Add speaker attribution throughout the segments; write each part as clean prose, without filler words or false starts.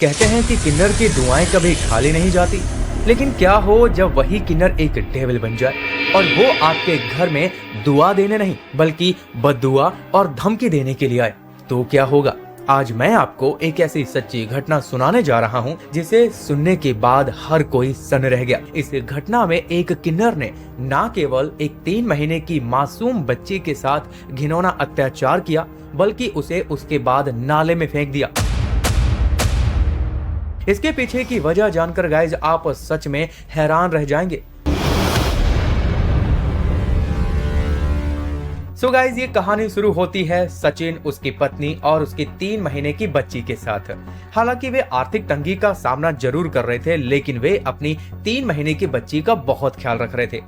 Speaker 1: कहते हैं कि किन्नर की दुआएं कभी खाली नहीं जाती, लेकिन क्या हो जब वही किन्नर एक डेविल बन जाए और वो आपके घर में दुआ देने नहीं बल्कि बद्दुआ और धमकी देने के लिए आए, तो क्या होगा। आज मैं आपको एक ऐसी सच्ची घटना सुनाने जा रहा हूँ जिसे सुनने के बाद हर कोई सन्न रह गया। इस घटना में एक किन्नर ने न केवल एक 3 महीने की मासूम बच्ची के साथ घिनौना अत्याचार किया, बल्कि उसे उसके बाद नाले में फेंक दिया। इसके पीछे की वजह जानकर गाइज आप सच में हैरान रह जाएंगे। सो गाइज ये कहानी शुरू होती है सचिन, उसकी पत्नी और उसकी 3 महीने की बच्ची के साथ। हालांकि वे आर्थिक तंगी का सामना जरूर कर रहे थे, लेकिन वे अपनी 3 महीने की बच्ची का बहुत ख्याल रख रहे थे।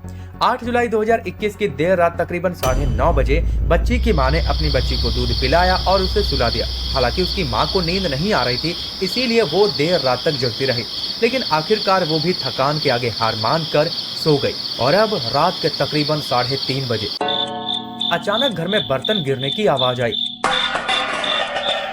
Speaker 1: 8 जुलाई 2021 की देर रात तकरीबन 9:30 बजे बच्ची की मां ने अपनी बच्ची को दूध पिलाया और उसे सुला दिया। हालांकि उसकी मां को नींद नहीं आ रही थी, इसीलिए वो देर रात तक जगती रही, लेकिन आखिरकार वो भी थकान के आगे हार मानकर सो गई। और अब रात के तकरीबन 3:30 बजे अचानक घर में बर्तन गिरने की आवाज आई।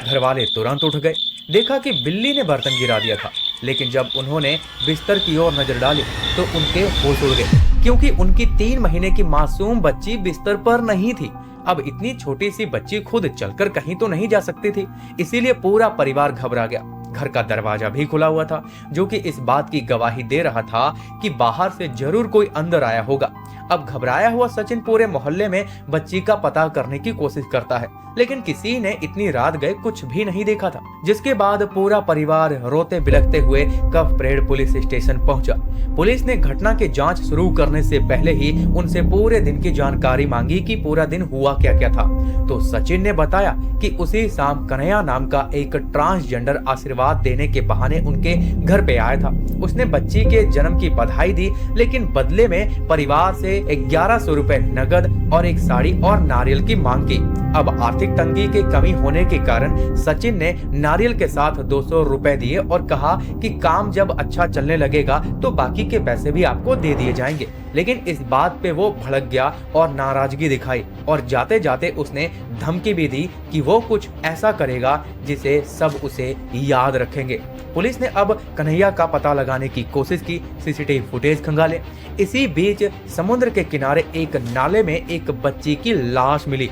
Speaker 1: घर वाले तुरंत उठ गए, देखा कि बिल्ली ने बर्तन गिरा दिया था। लेकिन जब उन्होंने बिस्तर की ओर नजर डाली तो उनके होश उड़ गए, क्योंकि उनकी 3 महीने की मासूम बच्ची बिस्तर पर नहीं थी। अब इतनी छोटी सी बच्ची खुद चलकर कहीं तो नहीं जा सकती थी, इसीलिए पूरा परिवार घबरा गया। घर का दरवाजा भी खुला हुआ था, जो कि इस बात की गवाही दे रहा था कि बाहर से जरूर कोई अंदर आया होगा। अब घबराया हुआ सचिन पूरे मोहल्ले में बच्ची का पता करने की कोशिश करता है, लेकिन किसी ने इतनी रात गए कुछ भी नहीं देखा था। जिसके बाद पूरा परिवार रोते बिलखते हुए कफपरेड पुलिस स्टेशन पहुंचा। पुलिस ने घटना की जांच शुरू करने से पहले ही उनसे पूरे दिन की जानकारी मांगी कि पूरा दिन हुआ क्या क्या था। तो सचिन ने बताया कि उसी शाम कन्हैया नाम का एक ट्रांसजेंडर आशीर्वाद देने के बहाने उनके घर पे आया था। उसने बच्ची के जन्म की बधाई दी, लेकिन बदले में परिवार से 1100 रुपए नगद और एक साड़ी और नारियल की मांग की। अब आर्थिक तंगी की कमी होने के कारण सचिन ने नारियल के साथ 200 रुपए दिए और कहा कि काम जब अच्छा चलने लगेगा तो बाकी के पैसे भी आपको दे दिए जाएंगे। लेकिन इस बात पे वो भड़क गया और नाराजगी दिखाई, और जाते जाते उसने धमकी भी दी कि वो कुछ ऐसा करेगा जिसे सब उसे याद रखेंगे। पुलिस ने अब कन्हैया का पता लगाने की कोशिश की, सीसीटीवी फुटेज खंगाले। इसी बीच समुद्र के किनारे एक नाले में एक बच्ची की लाश मिली,